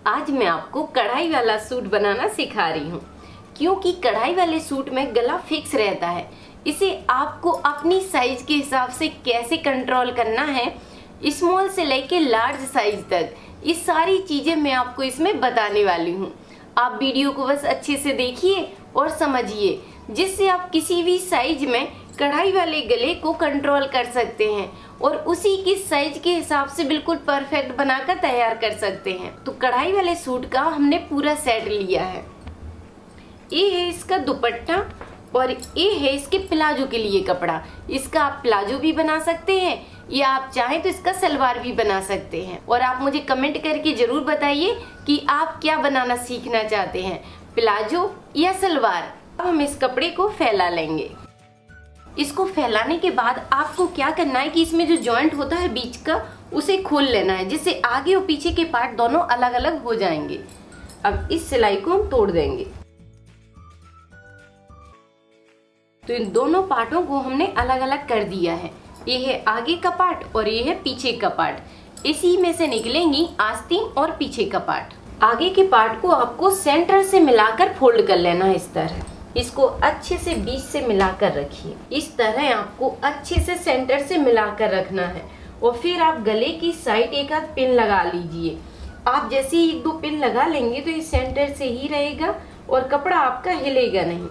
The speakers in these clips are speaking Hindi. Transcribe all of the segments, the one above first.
आज मैं आपको कढ़ाई वाला सूट बनाना सिखा रही हूँ, क्योंकि कढ़ाई वाले सूट में गला फिक्स रहता है। इसे आपको अपनी साइज के हिसाब से कैसे कंट्रोल करना है, स्मॉल से लेके लार्ज साइज तक, ये सारी चीजें मैं आपको इसमें बताने वाली हूँ। आप वीडियो को बस अच्छे से देखिए और समझिए, जिससे आप किसी भी साइज में कढ़ाई वाले गले को कंट्रोल कर सकते हैं और उसी की साइज के हिसाब से बिल्कुल परफेक्ट बनाकर तैयार कर सकते हैं। तो कढ़ाई वाले सूट का हमने पूरा सेट लिया है। ये है इसका दुपट्टा और ये है इसके प्लाजो के लिए कपड़ा। इसका आप प्लाजो भी बना सकते हैं या आप चाहें तो इसका सलवार भी बना सकते हैं। और आप मुझे कमेंट करके जरूर बताइए कि आप क्या बनाना सीखना चाहते हैं, प्लाजो या सलवार। अब हम इस कपड़े को फैला लेंगे। इसको फैलाने के बाद आपको क्या करना है कि इसमें जो जॉइंट होता है बीच का, उसे खोल लेना है, जिससे आगे और पीछे के पार्ट दोनों अलग अलग हो जाएंगे। अब इस सिलाई को हम तोड़ देंगे। तो इन दोनों पार्टों को हमने अलग अलग कर दिया है। ये है आगे का पार्ट और ये है पीछे का पार्ट। इसी में से निकलेंगी आस्तीन और पीछे का पार्ट। आगे के पार्ट को आपको सेंटर से मिलाकर फोल्ड कर लेना है। इस तरह इसको अच्छे से बीच से मिलाकर रखिए। इस तरह आपको अच्छे से सेंटर से मिलाकर रखना है और फिर आप गले की साइड एक आध पिन लगा लीजिए। आप जैसे ही एक दो पिन लगा लेंगे तो ये सेंटर से ही रहेगा और कपड़ा आपका हिलेगा नहीं,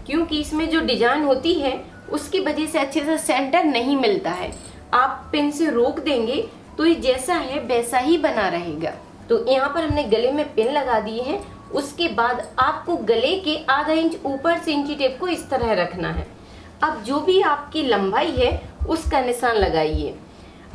क्योंकि इसमें जो डिजाइन होती है उसकी वजह से अच्छे से सेंटर नहीं मिलता है। आप पिन से रोक देंगे तो ये जैसा है वैसा ही बना रहेगा। तो यहाँ पर हमने गले में पिन लगा दिए हैं। उसके बाद आपको गले के आधा इंच ऊपर से इंची टेप को इस तरह रखना है। अब जो भी आपकी लंबाई है उसका निशान लगाइए।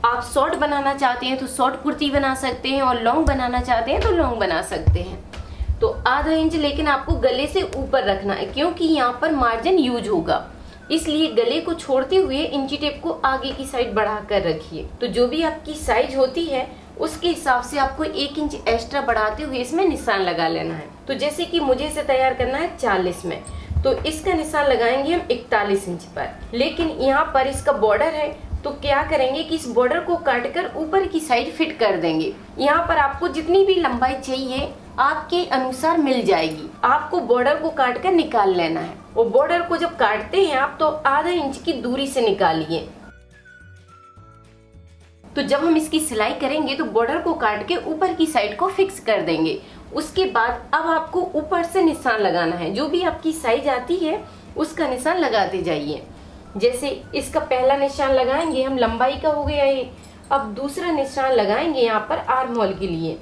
आप शॉर्ट बनाना चाहते हैं तो शॉर्ट कुर्ती बना सकते हैं और लॉन्ग बनाना चाहते हैं तो लॉन्ग बना सकते हैं। तो आधा इंच लेकिन आपको गले से ऊपर रखना है, क्योंकि यहाँ पर मार्जिन यूज होगा, इसलिए गले को छोड़ते हुए इंची टेप को आगे की साइड बढ़ा कर रखिए। तो जो भी आपकी साइज होती है उसके हिसाब से आपको 1 इंच एक्स्ट्रा बढ़ाते हुए इसमें निशान लगा लेना है। तो जैसे कि मुझे इसे तैयार करना है 40 में, तो इसका निशान लगाएंगे हम 41 इंच पर। लेकिन यहाँ पर इसका बॉर्डर है तो क्या करेंगे कि इस बॉर्डर को काट कर ऊपर की साइड फिट कर देंगे। यहाँ पर आपको जितनी भी लंबाई चाहिए आपके अनुसार मिल जाएगी। आपको बॉर्डर को काट कर निकाल लेना है और बॉर्डर को जब काटते हैं आप तो आधा इंच की दूरी से निकालिए। तो जब हम इसकी सिलाई करेंगे तो बॉर्डर को काट के ऊपर की साइड को फिक्स कर देंगे। उसके बाद अब आपको ऊपर से निशान लगाना है। जो भी आपकी साइज आती है उसका निशान लगाते जाइए। जैसे इसका पहला निशान लगाएंगे हम, लंबाई का हो गया ये। अब दूसरा निशान लगाएंगे यहाँ पर आर्म होल के लिए।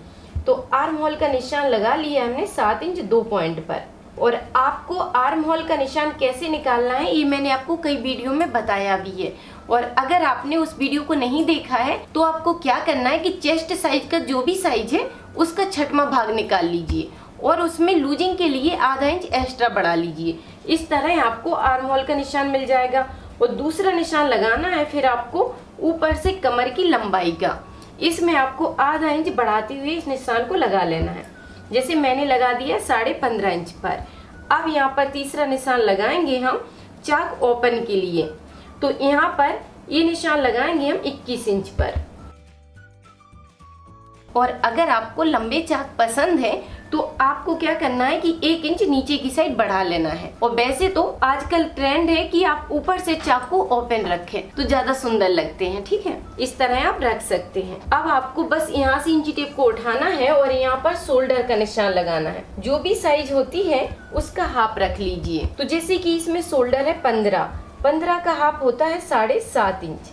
तो आर्म होल का निशान लगा लिया हमने 7 इंच 2 पॉइंट पर। और आपको आर्म होल का निशान कैसे निकालना है ये मैंने आपको कई वीडियो में बताया भी है। और अगर आपने उस वीडियो को नहीं देखा है तो आपको क्या करना है कि चेस्ट साइज का जो भी साइज है उसका 6वां भाग निकाल लीजिए और उसमें लूजिंग के लिए आधा इंच एक्स्ट्रा बढ़ा लीजिए। इस तरह आपको आर्म होल का निशान मिल जाएगा। और दूसरा निशान लगाना है फिर आपको ऊपर से कमर की लंबाई का। इसमें आपको आधा इंच बढ़ाते हुए इस निशान को लगा लेना है। जैसे मैंने लगा दिया 15.5 इंच पर। अब यहाँ पर तीसरा निशान लगाएंगे हम चाक ओपन के लिए। तो यहाँ पर ये निशान लगाएंगे हम 21 इंच पर। और अगर आपको लंबे चाक पसंद है तो आपको क्या करना है कि 1 इंच नीचे की साइड बढ़ा लेना है। और वैसे तो आजकल ट्रेंड है कि आप ऊपर से चाक को ओपन रखें तो ज्यादा सुंदर लगते हैं। ठीक है, इस तरह आप रख सकते हैं। अब आपको बस यहाँ से इंची टेप को उठाना है और यहाँ पर शोल्डर का निशान लगाना है। जो भी साइज होती है उसका हाफ रख लीजिए। तो जैसे कि इसमें शोल्डर है 15 का हाफ होता है 7.5 इंच।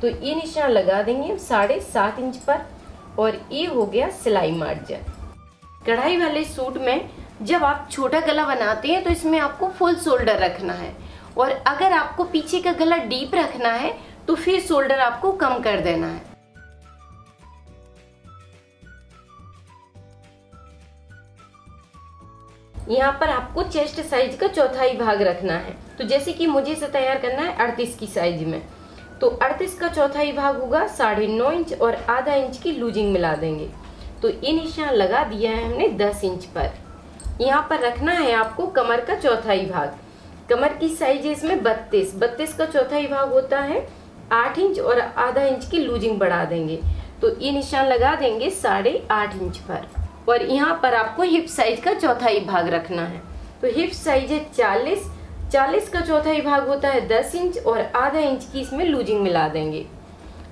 तो ये निशान लगा देंगे 7.5 इंच पर। और ये हो गया सिलाई मार्जिन। कढ़ाई वाले सूट में जब आप छोटा गला बनाते हैं तो इसमें आपको फुल शोल्डर रखना है, और अगर आपको पीछे का गला डीप रखना है तो फिर शोल्डर आपको कम कर देना है। यहाँ पर आपको चेस्ट साइज का 1/4 भाग रखना है। तो जैसे कि मुझे इसे तैयार करना है 38 की साइज में, तो 38 का 1/4 भाग होगा 9.5 इंच और आधा इंच की लूजिंग मिला देंगे। तो ये निशान लगा दिया है हमने 10 इंच पर। यहाँ पर रखना है आपको कमर का 1/4 भाग। कमर की साइज है इसमें 32 का 1/4 भाग होता है 8 इंच और आधा इंच की लूजिंग बढ़ा देंगे। तो ये निशान लगा देंगे 8.5 इंच पर। और यहाँ पर आपको हिप साइज का चौथाई भाग रखना है। तो हिप साइज है 40, 40 का चौथाई भाग होता है 10 इंच और आधा इंच की इसमें लूजिंग मिला देंगे।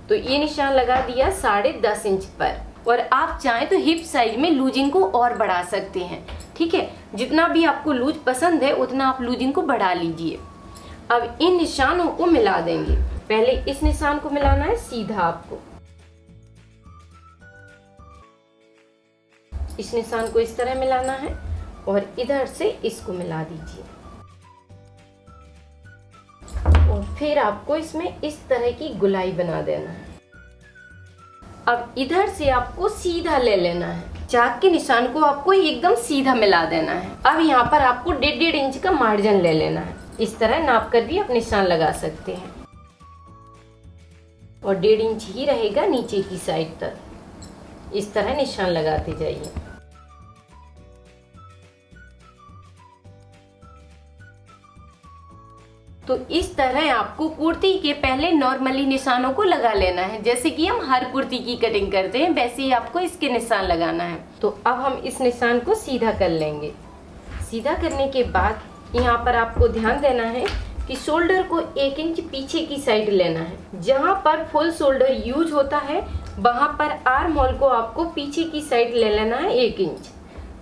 तो ये निशान लगा दिया 10.5 इंच पर। और आप चाहें तो हिप साइज में लूजिंग को और बढ़ा सकते हैं, ठीक है। जितना भी आपको लूज पसंद है उतना आप लूजिंग को बढ़ा लीजिए। अब इन निशानों को मिला देंगे। पहले इस निशान को मिलाना है सीधा, आपको इस निशान को इस तरह मिलाना है और इधर से इसको मिला दीजिए। और फिर आपको इसमें इस तरह की गुलाई बना देना है। अब इधर से आपको सीधा ले लेना है, चाक के निशान को आपको एकदम सीधा मिला देना है। अब यहाँ पर आपको 1.5 इंच का मार्जिन ले लेना है। इस तरह नाप कर भी आप निशान लगा सकते हैं और 1.5 इंच ही रहेगा नीचे की साइड तक। इस तरह निशान लगाते जाइए। तो इस तरह आपको कुर्ती के पहले नॉर्मली निशानों को लगा लेना है। जैसे कि हम हर कुर्ती की कटिंग करते हैं वैसे ही आपको इसके निशान लगाना है। तो अब हम इस निशान को सीधा कर लेंगे। सीधा करने के बाद यहाँ पर आपको ध्यान देना है कि शोल्डर को 1 इंच पीछे की साइड लेना है। जहाँ पर फुल शोल्डर यूज होता है वहाँ पर आर्म होल को आपको पीछे की साइड ले लेना है 1 इंच,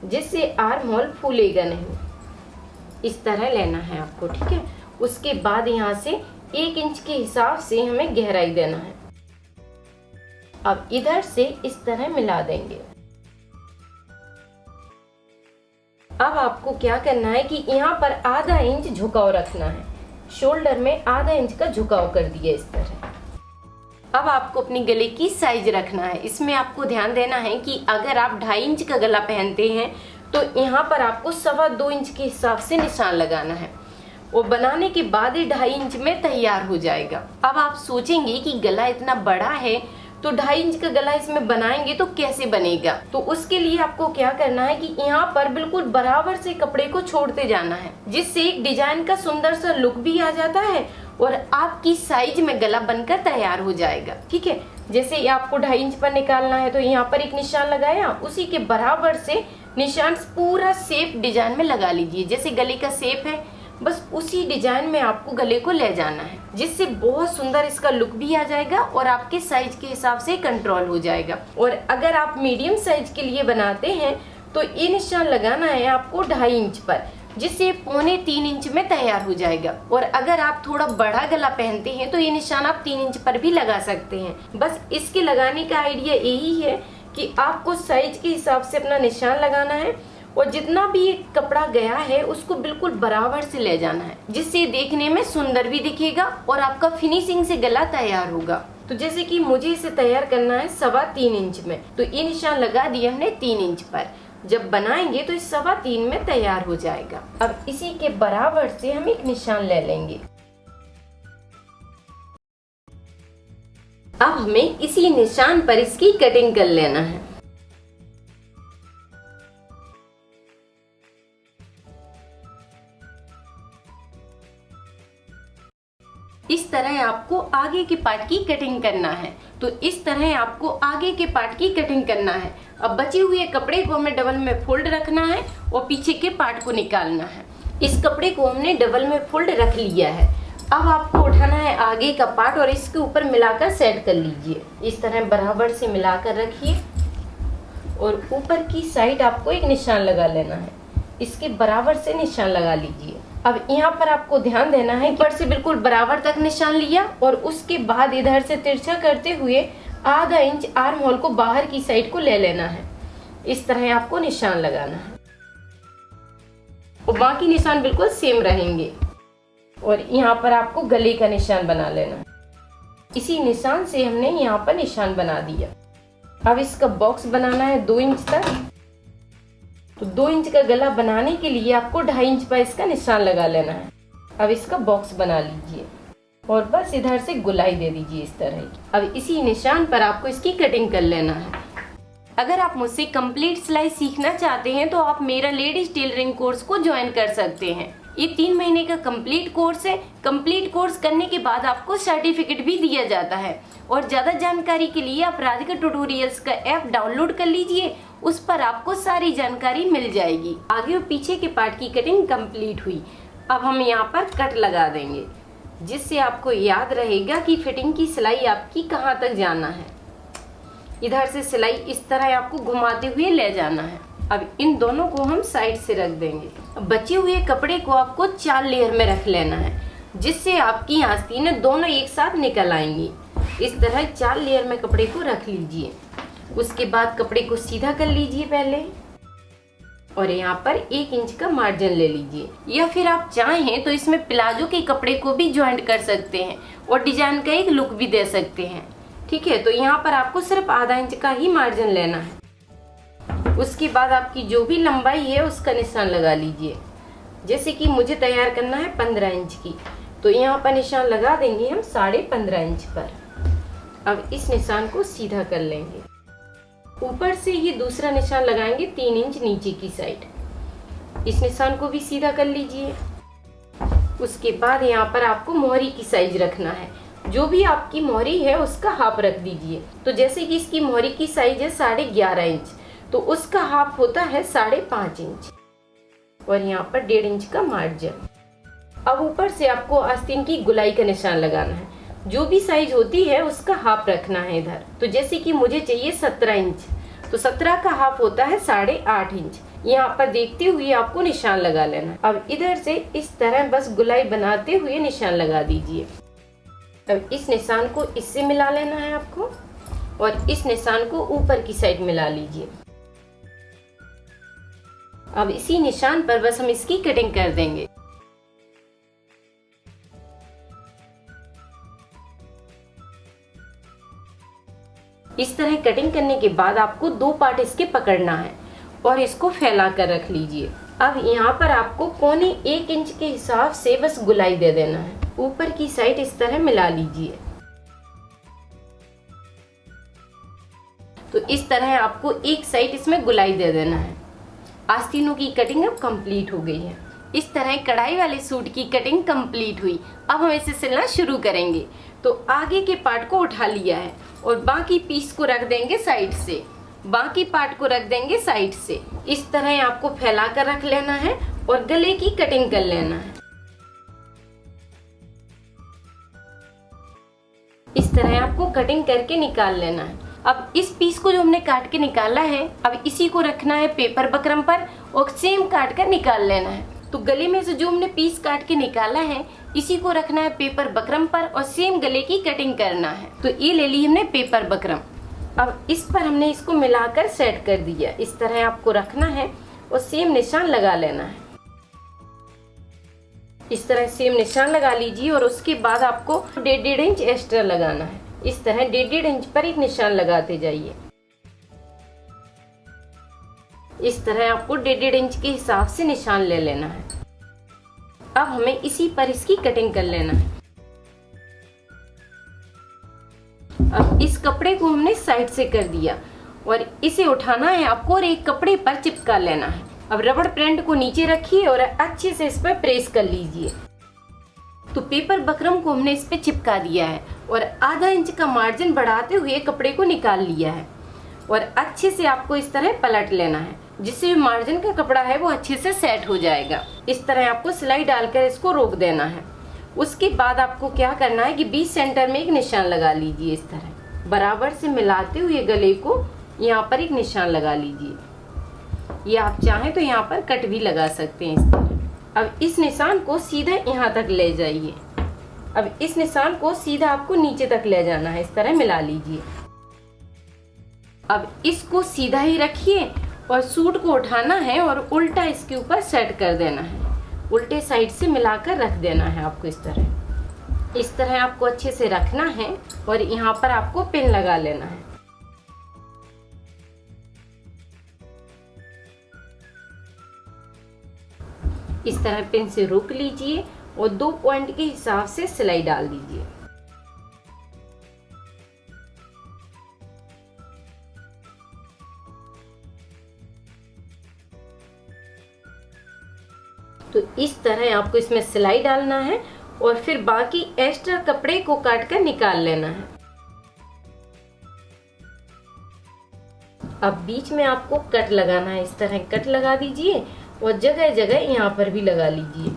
जिससे आर्म होल फूलेगा नहीं। इस तरह लेना है आपको, ठीक है। उसके बाद यहाँ से 1 इंच के हिसाब से हमें गहराई देना है। अब इधर से इस तरह मिला देंगे। अब आपको क्या करना है कि यहाँ पर आधा इंच झुकाव रखना है। शोल्डर में आधा इंच का झुकाव कर दिया इस तरह। अब आपको अपनी गले की साइज रखना है। इसमें आपको ध्यान देना है कि अगर आप 2.5 इंच का गला पहनते हैं तो यहाँ पर आपको 2.25 इंच के हिसाब से निशान लगाना है। वो बनाने के बाद ही 2.5 इंच में तैयार हो जाएगा। अब आप सोचेंगे कि गला इतना बड़ा है तो 2.5 इंच का गला इसमें बनाएंगे तो कैसे बनेगा। तो उसके लिए आपको क्या करना है कि यहाँ पर बिल्कुल बराबर से कपड़े को छोड़ते जाना है, जिससे एक डिजाइन का सुंदर सा लुक भी आ जाता है और आपकी साइज में गला बनकर तैयार हो जाएगा, ठीक है। जैसे आपको 2.5 इंच पर निकालना है तो यहाँ पर एक निशान लगाया, उसी के बराबर से निशान पूरा शेप डिजाइन में लगा लीजिए। जैसे गले का शेप है बस उसी डिजाइन में आपको गले को ले जाना है, जिससे बहुत सुंदर इसका लुक भी आ जाएगा और आपके साइज के हिसाब से कंट्रोल हो जाएगा। और अगर आप मीडियम साइज के लिए बनाते हैं तो ये निशान लगाना है आपको 2.5 इंच पर, जिससे 2.25 इंच में तैयार हो जाएगा। और अगर आप थोड़ा बड़ा गला पहनते हैं तो ये निशान आप 3 इंच पर भी लगा सकते हैं। बस इसके लगाने का आइडिया यही है कि आपको साइज के हिसाब से अपना निशान लगाना है और जितना भी कपड़ा गया है उसको बिल्कुल बराबर से ले जाना है, जिससे देखने में सुंदर भी दिखेगा और आपका फिनिशिंग से गला तैयार होगा। तो जैसे कि मुझे इसे तैयार करना है 3.25 इंच में, तो ये निशान लगा दिया हमने 3 इंच पर। जब बनाएंगे तो इस 3.25 में तैयार हो जाएगा। अब इसी के बराबर से हम एक निशान ले लेंगे। अब हमें इसी निशान पर इसकी कटिंग कर लेना है। इस तरह आपको आगे के पार्ट की कटिंग करना है। तो इस तरह आपको आगे के पार्ट की कटिंग करना है। अब बचे हुए कपड़े को हमें डबल में फोल्ड रखना है और पीछे के पार्ट को निकालना है। इस कपड़े को हमने डबल में फोल्ड रख लिया है। अब आपको उठाना है आगे का पार्ट और इसके ऊपर मिलाकर सेट कर लीजिए। इस तरह बराबर से मिलाकर रखिए और ऊपर की साइड आपको एक निशान लगा लेना है। इसके बराबर से निशान लगा लीजिए। अब यहाँ पर आपको ध्यान देना है कि ऊपर से बिल्कुल बराबर तक निशान लिया और उसके बाद इधर से तिरछा करते हुए आधा इंच आर्म होल को बाहर की साइड को ले लेना है। इस तरह आपको निशान लगाना है और बाकी निशान बिल्कुल सेम रहेंगे। और यहाँ पर आपको गले का निशान बना लेना है। इसी निशान से हमने यहाँ पर निशान बना दिया। अब इसका बॉक्स बनाना है 2 इंच तक। तो 2 इंच का गला बनाने के लिए आपको 2.5 इंच पर इसका निशान लगा लेना है। अब इसका बॉक्स बना लीजिए और बस इधर से गुलाई दे दीजिए इस तरह की। अब इसी निशान पर आपको इसकी कटिंग कर लेना है। अगर आप मुझसे कंप्लीट सिलाई सीखना चाहते हैं तो आप मेरा लेडीज टेलरिंग कोर्स को ज्वाइन कर सकते हैं। ये 3 महीने का कंप्लीट कोर्स है। कंप्लीट कोर्स करने के बाद आपको सर्टिफिकेट भी दिया जाता है। और ज़्यादा जानकारी के लिए आप राधिका ट्यूटोरियल्स का ऐप डाउनलोड कर लीजिए, उस पर आपको सारी जानकारी मिल जाएगी। आगे और पीछे के पार्ट की कटिंग कंप्लीट हुई। अब हम यहाँ पर कट लगा देंगे, जिससे आपको याद रहेगा कि फिटिंग की सिलाई आपकी कहाँ तक जाना है। इधर से सिलाई इस तरह आपको घुमाते हुए ले जाना है। अब इन दोनों को हम साइड से रख देंगे। अब बचे हुए कपड़े को आपको 4 लेयर में रख लेना है, जिससे आपकी आस्तीनें दोनों एक साथ निकल आएंगी। इस तरह 4 लेयर में कपड़े को रख लीजिए। उसके बाद कपड़े को सीधा कर लीजिए पहले, और यहाँ पर 1 इंच का मार्जिन ले लीजिए। या फिर आप चाहें तो इसमें प्लाजो के कपड़े को भी ज्वाइंट कर सकते हैं और डिजाइन का एक लुक भी दे सकते हैं। ठीक है, तो यहाँ पर आपको सिर्फ आधा इंच का ही मार्जिन लेना है। उसके बाद आपकी जो भी लंबाई है उसका निशान लगा लीजिए। जैसे कि मुझे तैयार करना है 15 इंच की, तो यहाँ पर निशान लगा देंगे हम 15.5 इंच पर। अब इस निशान को सीधा कर लेंगे। ऊपर से ही दूसरा निशान लगाएंगे 3 इंच नीचे की साइड। इस निशान को भी सीधा कर लीजिए। उसके बाद यहाँ पर आपको मोहरी की साइज रखना है। जो भी आपकी मोहरी है उसका हाफ रख दीजिए। तो जैसे कि इसकी मोहरी की साइज है 11.5 इंच, तो उसका हाफ होता है 5.5 इंच, और यहाँ पर 1.5 इंच का मार्जिन। अब ऊपर से आपको आस्तीन की गुलाई का निशान लगाना है। जो भी साइज होती है उसका हाफ रखना है इधर। तो जैसे कि मुझे चाहिए 17 इंच, तो 17 का हाफ होता है 8.5 इंच। यहाँ पर देखते हुए आपको निशान लगा लेना है। अब इधर से इस तरह बस गुलाई बनाते हुए निशान लगा दीजिए। अब इस निशान को इससे मिला लेना है आपको, और इस निशान को ऊपर की साइड मिला लीजिए। अब इसी निशान पर बस हम इसकी कटिंग कर देंगे। इस तरह कटिंग करने के बाद आपको 2 पार्ट इसके पकड़ना है और इसको फैला कर रख लीजिए। अब यहाँ पर आपको 1.25 इंच के हिसाब से बस गुलाई दे देना है। ऊपर की साइड इस तरह मिला लीजिए। तो इस तरह आपको एक साइड इसमें गुलाई दे देना है। आस्तीनों की कटिंग अब कंप्लीट हो गई है। इस तरह कढ़ाई वाले सूट की कटिंग कंप्लीट हुई। अब हम इसे सिलना शुरू करेंगे। तो आगे के पार्ट को उठा लिया है और बाकी पीस को रख देंगे साइड से, बाकी पार्ट को रख देंगे साइड से। इस तरह आपको फैला कर रख लेना है और गले की कटिंग कर लेना है। इस तरह आपको कटिंग करके निकाल लेना है। अब इस पीस को जो हमने काट के निकाला है, अब इसी को रखना है पेपर बकरम पर और सेम काट कर निकाल लेना है। तो गले में से जो हमने पीस काट के निकाला है, इसी को रखना है पेपर बकरम पर और सेम गले की कटिंग करना है। तो ये ले ली हमने पेपर बकरम। अब इस पर हमने इसको मिलाकर सेट कर दिया। इस तरह आपको रखना है और सेम निशान लगा लेना है। इस तरह सेम निशान लगा लीजिए और उसके बाद आपको 1.5 इंच एक्स्ट्रा लगाना है। इस तरह 1.5 इंच पर एक निशान लगाते जाइए। इस तरह आपको 1.5 इंच के हिसाब से निशान ले लेना है। अब हमें इसी पर इसकी कटिंग कर लेना है। अब इस कपड़े को हमने साइड से कर दिया और इसे उठाना है आपको और एक कपड़े पर चिपका लेना है। अब रबड़ प्रिंट को नीचे रखिए और अच्छे से इस पर प्रेस कर लीजिए। तो पेपर बकरम को हमने इस पे चिपका दिया है और आधा इंच का मार्जिन बढ़ाते हुए कपड़े को निकाल लिया है और अच्छे से आपको इस तरह पलट लेना है, जिससे मार्जिन का कपड़ा है वो अच्छे से सेट हो जाएगा। इस तरह आपको सिलाई डालकर इसको रोक देना है। उसके बाद आपको क्या करना है कि बीच सेंटर में एक निशान लगा लीजिए। इस तरह बराबर से मिलाते हुए गले को यहाँ पर एक निशान लगा लीजिए। ये आप चाहें तो यहाँ पर कट भी लगा सकते हैं इस तरह। अब इस निशान को सीधा यहाँ तक ले जाइए। अब इस निशान को सीधा आपको नीचे तक ले जाना है। इस तरह मिला लीजिए। अब इसको सीधा ही रखिए और सूट को उठाना है और उल्टा इसके ऊपर सेट कर देना है। उल्टे साइड से मिलाकर रख देना है आपको। इस तरह आपको अच्छे से रखना है और यहाँ पर आपको पिन लगा लेना है। इस तरह पिन से रोक लीजिए और 2 पॉइंट के हिसाब से सिलाई डाल दीजिए। तो इस तरह आपको इसमें सिलाई डालना है और फिर बाकी एक्स्ट्रा कपड़े को काट कर निकाल लेना है। अब बीच में आपको कट लगाना है, इस तरह कट लगा दीजिए और जगह जगह यहाँ पर भी लगा लीजिए।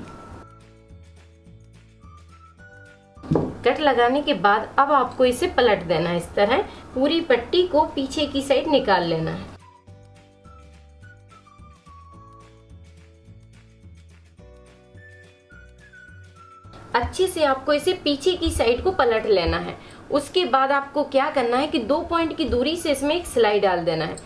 कट लगाने के बाद अब आपको इसे पलट देना है, इस तरह पूरी पट्टी को पीछे की साइड निकाल लेना है। अच्छे से आपको इसे पीछे की साइड को पलट लेना है। उसके बाद आपको क्या करना है कि 2 पॉइंट की दूरी से इसमें एक सिलाई डाल देना है।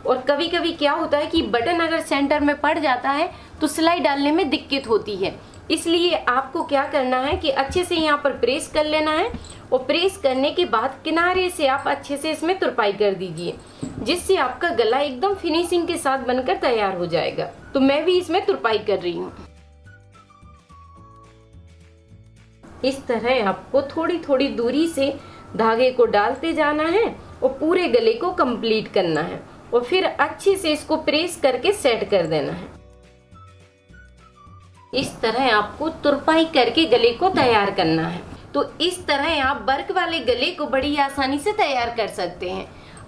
और कभी कभी क्या होता है कि बटन अगर सेंटर में पड़ जाता है तो सिलाई डालने में दिक्कत होती है, इसलिए आपको क्या करना है कि अच्छे से यहाँ पर प्रेस कर लेना है और प्रेस करने के बाद किनारे से आप अच्छे से इसमें तुरपाई कर दीजिए, जिससे आपका गला एकदम फिनिशिंग के साथ बनकर तैयार हो जाएगा। तो मैं भी इसमें तुरपाई कर रही हूँ। इस तरह आपको थोड़ी थोड़ी दूरी से धागे को डालते जाना है और पूरे गले को कंप्लीट करना है और फिर अच्छे से इसको प्रेस करके सेट कर देना है। इस तरह आपको तुरपाई करके गले को तैयार करना है। तो इस तरह आप वर्क वाले गले को बड़ी आसानी से तैयार कर सकते हैं।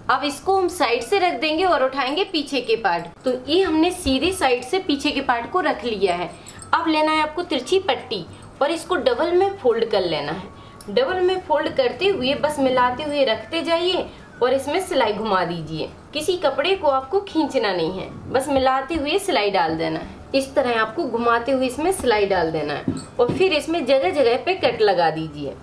अब इसको हम साइड से रख देंगे और उठाएंगे पीछे के पार्ट। तो ये हमने सीधे साइड से पीछे के पार्ट को रख लिया है। अब लेना है आपको तिरछी पट्टी और इसको डबल में फोल्ड कर लेना है। डबल में फोल्ड करते हुए बस मिलाते हुए रखते जाइए और इसमें सिलाई घुमा दीजिए। किसी कपड़े को आपको खींचना नहीं है, बस मिलाते हुए सिलाई डाल देना है। इस तरह आपको घुमाते हुए इसमें सिलाई डाल देना है और फिर इसमें जगह जगह पे कट लगा दीजिए।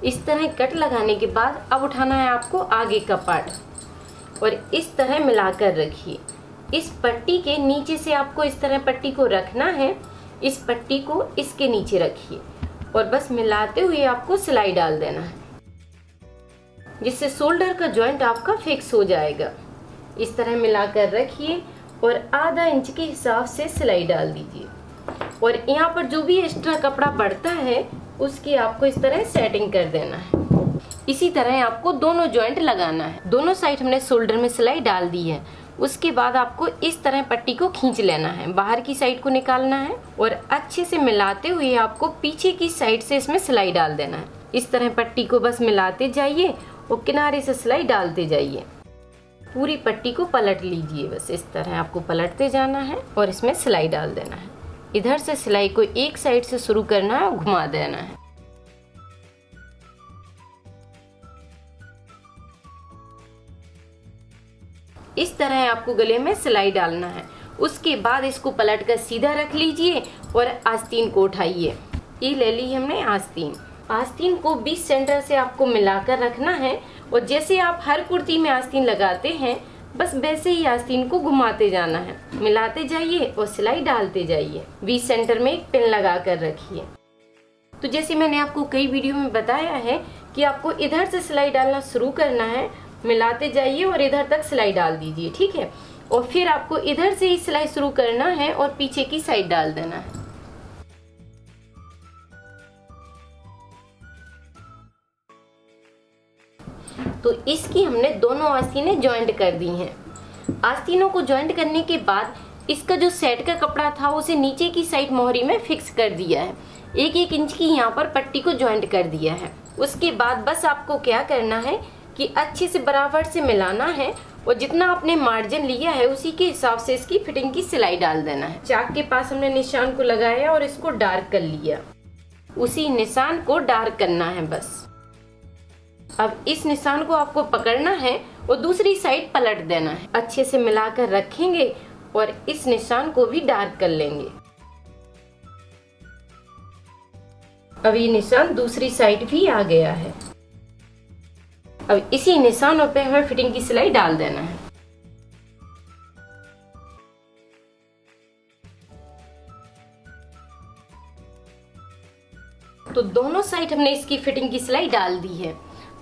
इस तरह कट लगाने के बाद अब उठाना है आपको आगे का पार्ट और इस तरह मिलाकर रखिए। इस पट्टी के नीचे से आपको इस तरह पट्टी को रखना है, इस पट्टी को इसके नीचे रखिए और बस मिलाते हुए आपको सिलाई डाल देना है, जिससे शोल्डर का जॉइंट आपका फिक्स हो जाएगा। इस तरह मिलाकर रखिए और आधा इंच के हिसाब से सिलाई डाल दीजिए और यहाँ पर जो भी एक्स्ट्रा कपड़ा बढ़ता है उसकी आपको इस तरह सेटिंग कर देना है। इसी तरह आपको दोनों जॉइंट लगाना है। दोनों साइड हमने शोल्डर में सिलाई डाल दी है। उसके बाद आपको इस तरह पट्टी को खींच लेना है, बाहर की साइड को निकालना है और अच्छे से मिलाते हुए आपको पीछे की साइड से इसमें सिलाई डाल देना है। इस तरह पट्टी को बस मिलाते जाइए और किनारे से सिलाई डालते जाइए। पूरी पट्टी को पलट लीजिए, बस इस तरह आपको पलटते जाना है और इसमें सिलाई डाल देना है। इधर से सिलाई को एक साइड से शुरू करना है और घुमा देना है। इस तरह आपको गले में सिलाई डालना है। उसके बाद इसको पलट कर सीधा रख लीजिए और आस्तीन को उठाइए। ये ले ली हमने आस्तीन। आस्तीन को 20 सेंटर से आपको मिलाकर रखना है और जैसे आप हर कुर्ती में आस्तीन लगाते हैं बस वैसे ही आस्तीन को घुमाते जाना है, मिलाते जाइए और सिलाई डालते जाइए। 20 सेंटर में एक पिन लगा कर रखिए। तो जैसे मैंने आपको कई वीडियो में बताया है कि आपको इधर से सिलाई डालना शुरू करना है, मिलाते जाइए और इधर तक सिलाई डाल दीजिए, ठीक है। और फिर आपको इधर से ही सिलाई शुरू करना है और पीछे की साइड डाल देना है। तो इसकी हमने दोनों आस्तीनें जॉइंट कर दी हैं। आस्तीनों को जॉइंट करने के बाद इसका जो सेट का कपड़ा था उसे नीचे की साइड मोहरी में फिक्स कर दिया है। 1-1 इंच की यहाँ पर पट्टी को जॉइंट कर दिया है। उसके बाद बस आपको क्या करना है कि अच्छे से बराबर से मिलाना है और जितना आपने मार्जिन लिया है उसी के हिसाब से इसकी फिटिंग की सिलाई डाल देना है। चाक के पास हमने निशान को लगाया और इसको डार्क कर लिया। उसी निशान को डार्क करना है बस। अब इस निशान को आपको पकड़ना है और दूसरी साइड पलट देना है। अच्छे से मिलाकर रखेंगे और इस निशान को भी डार्क कर लेंगे। अब ये निशान दूसरी साइड भी आ गया है। अब इसी निशानों पे हमें फिटिंग की सिलाई डाल देना है। तो दोनों साइड हमने इसकी फिटिंग की सिलाई डाल दी है।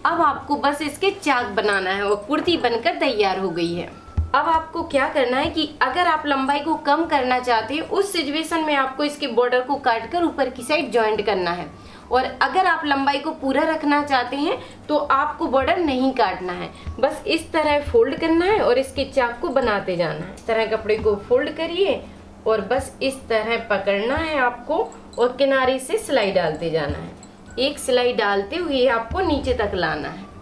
अब आपको बस इसके चाक बनाना है और कुर्ती बनकर तैयार हो गई है। अब आपको क्या करना है कि अगर आप लंबाई को कम करना चाहते हैं उस सिचुएशन में आपको इसके बॉर्डर को काट कर ऊपर की साइड जॉइंट करना है और अगर आप लंबाई को पूरा रखना चाहते हैं तो आपको बॉर्डर नहीं काटना है, बस इस तरह फोल्ड करना है और इसके चाक को बनाते जाना है। इस तरह कपड़े को फोल्ड करिए और बस इस तरह पकड़ना है आपको और किनारे से सिलाई डालते जाना है। एक सिलाई डालते हुए आपको नीचे तक लाना है।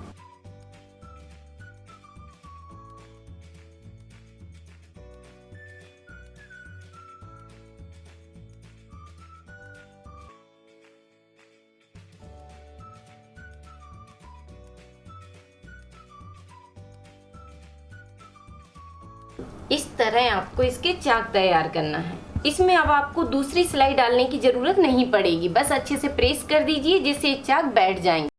इस तरह आपको इसके चाक तैयार करना है। इसमें अब आपको दूसरी सिलाई डालने की जरूरत नहीं पड़ेगी, बस अच्छे से प्रेस कर दीजिए जिससे चाक बैठ जाएंगे।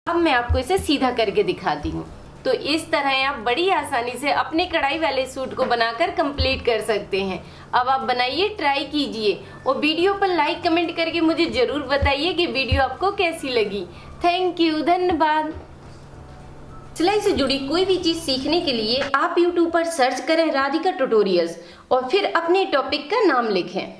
अब मैं आपको इसे सीधा करके दिखाती हूँ। तो इस तरह आप बड़ी आसानी से अपने कढ़ाई वाले सूट को बनाकर कंप्लीट कर सकते हैं। अब आप बनाइए, ट्राई कीजिए और वीडियो पर लाइक कमेंट करके मुझे जरूर बताइए कि वीडियो आपको कैसी लगी। थैंक यू, धन्यवाद। सिलाई से जुड़ी कोई भी चीज सीखने के लिए आप YouTube पर सर्च करें राधिका ट्यूटोरियल्स और फिर अपने टॉपिक का नाम लिखें।